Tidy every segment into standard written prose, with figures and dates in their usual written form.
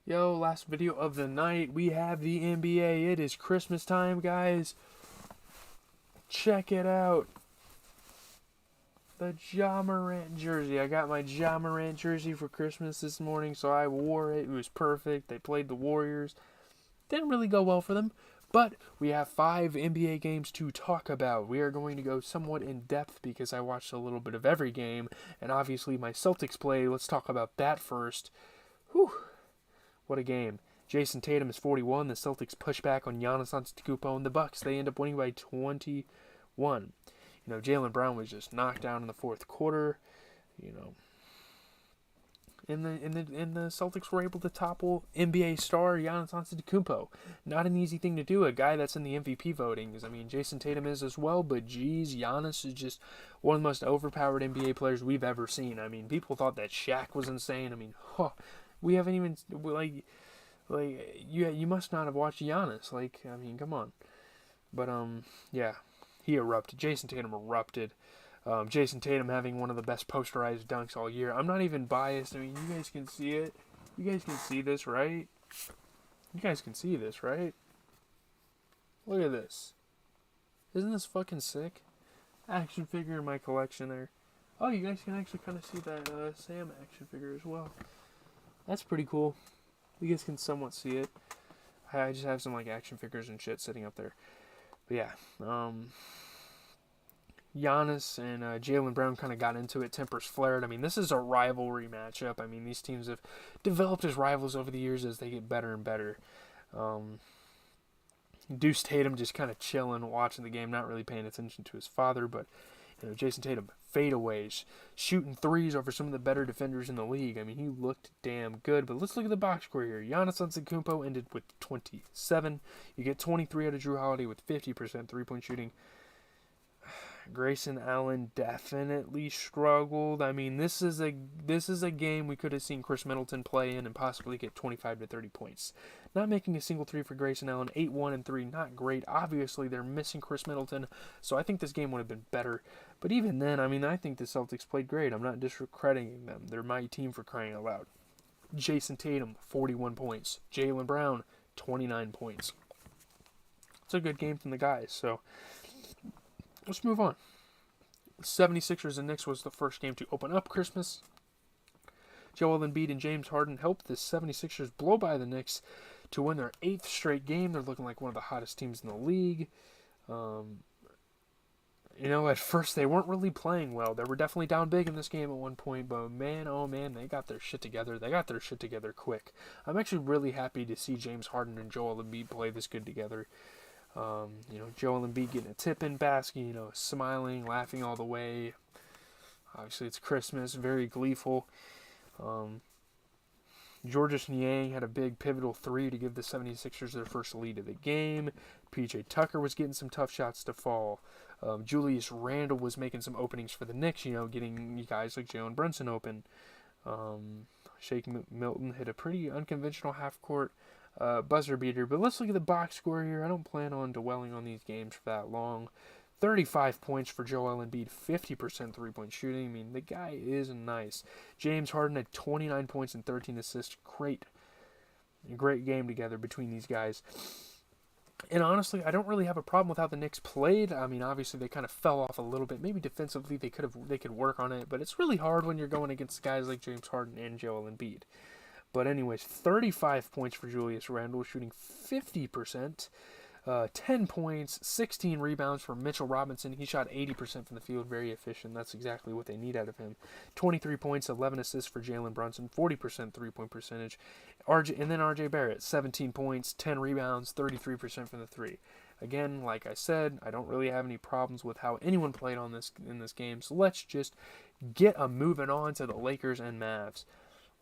Yo, last video of the night. We have the NBA. It is Christmas time, guys. Check it out. The Ja Morant jersey. I got my Ja Morant jersey for Christmas this morning, so I wore it. It was perfect. They played the Warriors. Didn't really go well for them, but we have 5 NBA games to talk about. We are going to go somewhat in depth because I watched a little bit of every game, and obviously my Celtics play. Let's talk about that first. Whew. What a game. Jason Tatum is 41. The Celtics push back on Giannis Antetokounmpo, and the Bucks, they end up winning by 21. Jaylen Brown was just knocked down in the fourth quarter. You know, and the Celtics were able to topple NBA star Giannis Antetokounmpo. Not an easy thing to do. A guy that's in the MVP votings. I mean, Jason Tatum is as well, but geez, Giannis is just one of the most overpowered NBA players we've ever seen. I mean, people thought that Shaq was insane. I mean, we haven't even you must not have watched Giannis. I mean, come on. But yeah, he erupted. Jason Tatum erupted. Jason Tatum having one of the best posterized dunks all year. I'm not even biased. I mean, you guys can see it. You guys can see this, right? You guys can see this, right? Look at this. Isn't this fucking sick? Action figure in my collection there. Oh, you guys can actually kind of see that Sam action figure as well. That's pretty cool. You guys can somewhat see it. I just have some action figures and shit sitting up there. But yeah, Giannis and Jaylen Brown kind of got into it. Tempers flared. I mean, this is a rivalry matchup. I mean, these teams have developed as rivals over the years as they get better and better. Deuce Tatum just kind of chilling, watching the game, not really paying attention to his father, but Jason Tatum, fadeaways, shooting threes over some of the better defenders in the league. I mean, he looked damn good. But let's look at the box score here. Giannis Antetokounmpo ended with 27. You get 23 out of Drew Holiday with 50% three-point shooting. Grayson Allen definitely struggled. I mean, this is a game we could have seen Chris Middleton play in and possibly get 25 to 30 points. Not making a single three for Grayson Allen. 8-1 and 3, not great. Obviously, they're missing Chris Middleton, so I think this game would have been better. But even then, I mean, I think the Celtics played great. I'm not discrediting them. They're my team for crying out loud. Jason Tatum, 41 points. Jaylen Brown, 29 points. It's a good game from the guys, so let's move on. 76ers and Knicks was the first game to open up Christmas. Joel Embiid and James Harden helped the 76ers blow by the Knicks to win their 8th straight game. They're looking like one of the hottest teams in the league. At first they weren't really playing well. They were definitely down big in this game at one point, but man, oh man, they got their shit together. They got their shit together quick. I'm actually really happy to see James Harden and Joel Embiid play this good together. Joel Embiid getting a tip-in basket, smiling, laughing all the way. Obviously, it's Christmas, very gleeful. Georges Niang had a big pivotal three to give the 76ers their first lead of the game. PJ Tucker was getting some tough shots to fall. Julius Randle was making some openings for the Knicks, getting guys like Jalen Brunson open. Shake Milton hit a pretty unconventional half-court buzzer beater. But let's look at the box score here. I don't plan on dwelling on these games for that long. 35 points for Joel Embiid, 50% three-point shooting. I mean, the guy is nice. James Harden had 29 points and 13 assists. Great game together between these guys. And honestly, I don't really have a problem with how the Knicks played. I mean, obviously they kind of fell off a little bit. Maybe defensively they could work on it, but it's really hard when you're going against guys like James Harden and Joel Embiid. But anyways, 35 points for Julius Randle, shooting 50%. 10 points, 16 rebounds for Mitchell Robinson. He shot 80% from the field, very efficient. That's exactly what they need out of him. 23 points, 11 assists for Jalen Brunson, 40% three-point percentage. And then RJ Barrett, 17 points, 10 rebounds, 33% from the three. Again, like I said, I don't really have any problems with how anyone played in this game. So let's just get moving on to the Lakers and Mavs.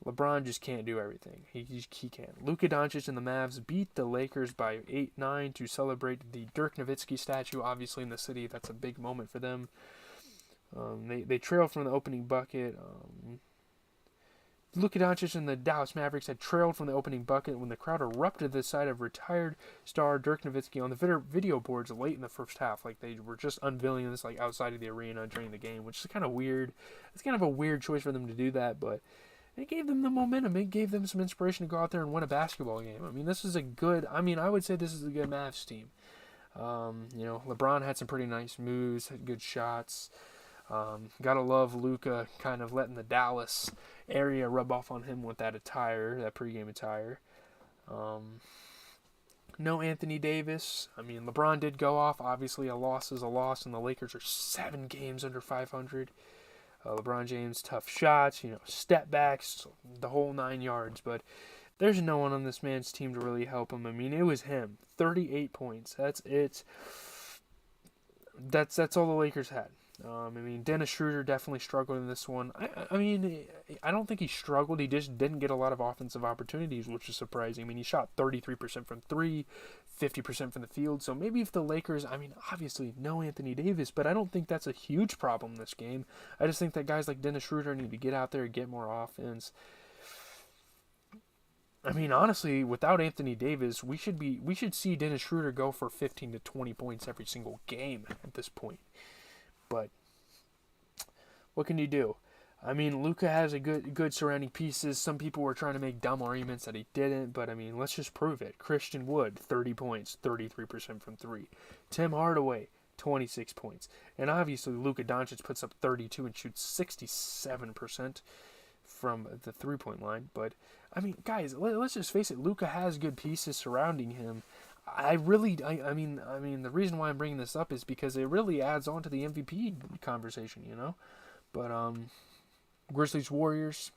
LeBron just can't do everything. He can't. Luka Doncic and the Mavs beat the Lakers by 8-9 to celebrate the Dirk Nowitzki statue, obviously in the city. That's a big moment for them. They trailed from the opening bucket. Luka Doncic and the Dallas Mavericks had trailed from the opening bucket when the crowd erupted the sight of retired star Dirk Nowitzki on the video boards late in the first half. Like, they were just unveiling this outside of the arena during the game, which is kind of weird. It's kind of a weird choice for them to do that, but It gave them the momentum. It gave them some inspiration to go out there and win a basketball game. I mean, this is a good. I mean, I would say this is a good Mavs team. LeBron had some pretty nice moves, had good shots. Gotta love Luka kind of letting the Dallas area rub off on him with that attire, that pregame attire. No Anthony Davis. I mean, LeBron did go off. Obviously, a loss is a loss, and the Lakers are 7 games under 500. LeBron James, tough shots, step backs, the whole 9 yards. But there's no one on this man's team to really help him. I mean, it was him. 38 points. That's it. That's all the Lakers had. Dennis Schroeder definitely struggled in this one. I don't think he struggled. He just didn't get a lot of offensive opportunities, which is surprising. I mean, he shot 33% from 3, 50% from the field. So maybe if the Lakers, obviously no Anthony Davis, but I don't think that's a huge problem this game. I just think that guys like Dennis Schroeder need to get out there and get more offense. Honestly, without Anthony Davis, we should see Dennis Schroeder go for 15 to 20 points every single game at this point. But what can you do? Luka has a good surrounding pieces. Some people were trying to make dumb arguments that he didn't, but let's just prove it. Christian Wood, 30 points, 33% from 3. Tim Hardaway, 26 points. And obviously Luka Doncic puts up 32 and shoots 67% from the 3-point line. But guys, let's just face it. Luka has good pieces surrounding him. The reason why I'm bringing this up is because it really adds on to the MVP conversation, But Grizzlies Warriors,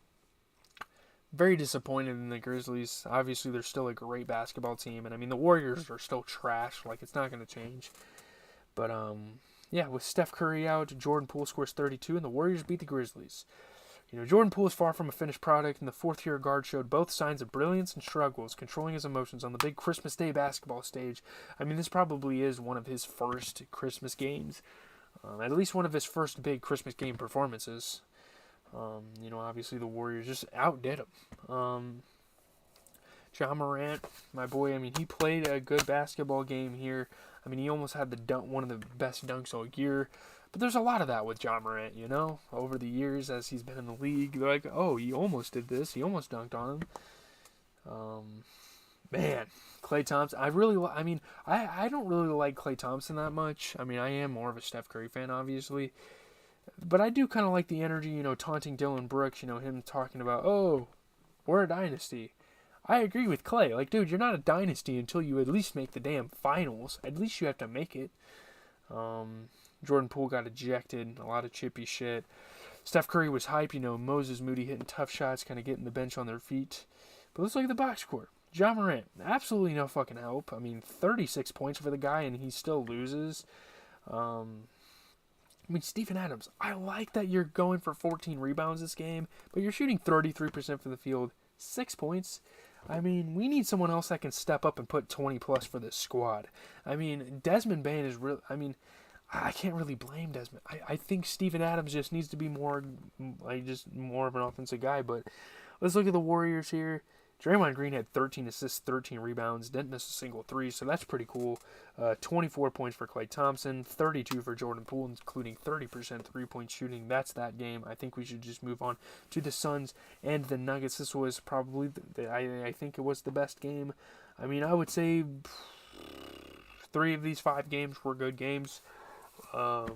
very disappointed in the Grizzlies. Obviously, they're still a great basketball team, and the Warriors are still trash. Like, it's not going to change. But with Steph Curry out, Jordan Poole scores 32, and the Warriors beat the Grizzlies. Jordan Poole is far from a finished product, and the fourth-year guard showed both signs of brilliance and struggles, controlling his emotions on the big Christmas Day basketball stage. This probably is one of his first Christmas games, at least one of his first big Christmas game performances. Obviously the Warriors just outdid him. Ja Morant, my boy, he played a good basketball game here. He almost had one of the best dunks all year. But there's a lot of that with Ja Morant, over the years as he's been in the league. They're like, oh, he almost did this. He almost dunked on him. Klay Thompson. I don't really like Klay Thompson that much. I am more of a Steph Curry fan, obviously. But I do kind of like the energy, taunting Dylan Brooks, him talking about, oh, we're a dynasty. I agree with Klay. Like, dude, you're not a dynasty until you at least make the damn finals. At least you have to make it. Jordan Poole got ejected, a lot of chippy shit. Steph Curry was hype, Moses Moody hitting tough shots, kind of getting the bench on their feet. But let's look at the box score. Ja Morant, absolutely no fucking help. 36 points for the guy, and he still loses. Steven Adams, I like that you're going for 14 rebounds this game, but you're shooting 33% from the field, 6 points. We need someone else that can step up and put 20 plus for this squad. Desmond Bane is real. I can't really blame Desmond. I think Steven Adams just needs to be more of an offensive guy. But let's look at the Warriors here. Draymond Green had 13 assists, 13 rebounds, didn't miss a single three, so that's pretty cool. 24 points for Klay Thompson, 32 for Jordan Poole, including 30% three-point shooting. That's that game. I think we should just move on to the Suns and the Nuggets. This was probably, I think it was the best game. I would say 3 of these 5 games were good games. Nikola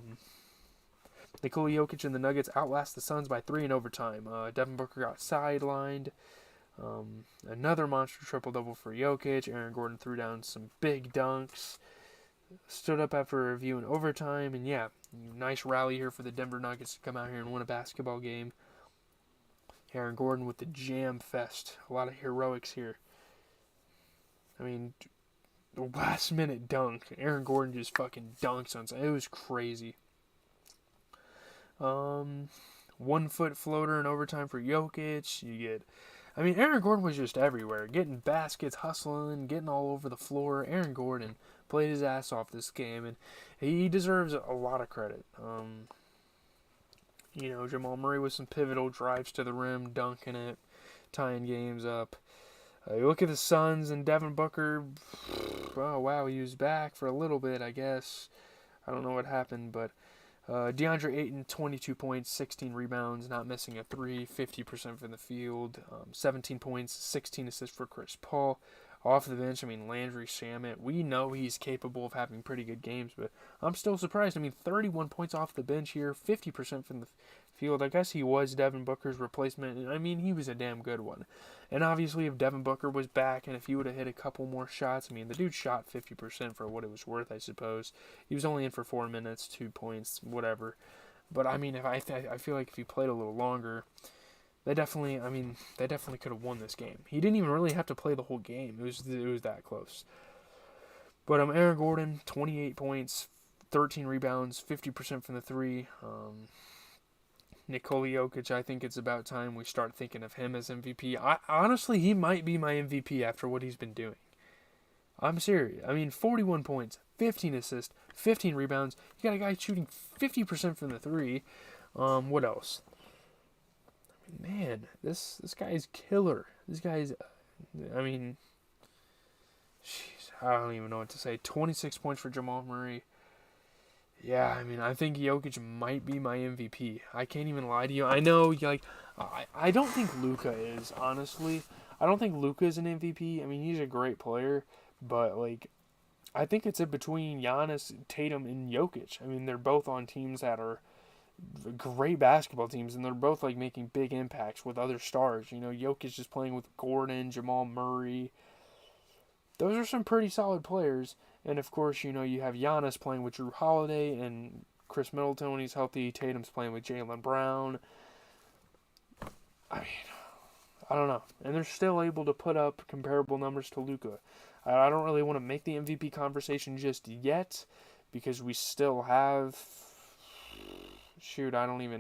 Jokic and the Nuggets outlast the Suns by 3 in overtime. Devin Booker got sidelined. Another monster triple-double for Jokic. Aaron Gordon threw down some big dunks. Stood up after a review in overtime. And nice rally here for the Denver Nuggets to come out here and win a basketball game. Aaron Gordon with the jam fest. A lot of heroics here. The last minute dunk. Aaron Gordon just fucking dunks on something. It was crazy. 1 foot floater in overtime for Jokic. You get... Aaron Gordon was just everywhere. Getting baskets, hustling, getting all over the floor. Aaron Gordon played his ass off this game, and he deserves a lot of credit. Jamal Murray with some pivotal drives to the rim, dunking it, tying games up. You look at the Suns and Devin Booker. Oh, wow, he was back for a little bit, I guess. I don't know what happened, but DeAndre Ayton, 22 points, 16 rebounds, not missing a three, 50% from the field, 17 points, 16 assists for Chris Paul. Off the bench, I mean, Landry Shamet, we know he's capable of having pretty good games, but I'm still surprised. I mean, 31 points off the bench here, 50% from the field. I guess he was Devin Booker's replacement, and I mean, he was a damn good one. And obviously, if Devin Booker was back and if he would have hit a couple more shots, I mean, the dude shot 50% for what it was worth, I suppose. He was only in for 4 minutes, 2 points, whatever. But I mean, I feel like if he played a little longer, they definitely could have won this game. He didn't even really have to play the whole game. It was that close. But Aaron Gordon, 28 points, 13 rebounds, 50% from the three. Nikola Jokic, I think it's about time we start thinking of him as MVP. Honestly, he might be my MVP after what he's been doing. I'm serious. I mean, 41 points, 15 assists, 15 rebounds. You got a guy shooting 50% from the three. What else? Man, this guy is killer. This guy's, I mean, jeez, I don't even know what to say. 26 points for Jamal Murray. Yeah, I mean, I think Jokic might be my MVP. I can't even lie to you. I know, like, I don't think Luka is, honestly. I don't think Luka is an MVP. I mean, he's a great player, but, like, I think it's in between Giannis, Tatum, and Jokic. I mean, they're both on teams that are great basketball teams, and they're both like making big impacts with other stars. You know, Jokic is playing with Gordon, Jamal Murray. Those are some pretty solid players. And of course, you know, you have Giannis playing with Jrue Holiday and Chris Middleton when he's healthy. Tatum's playing with Jaylen Brown. I mean, I don't know. And they're still able to put up comparable numbers to Luka. I don't really want to make the MVP conversation just yet because we still have... Shoot, I don't even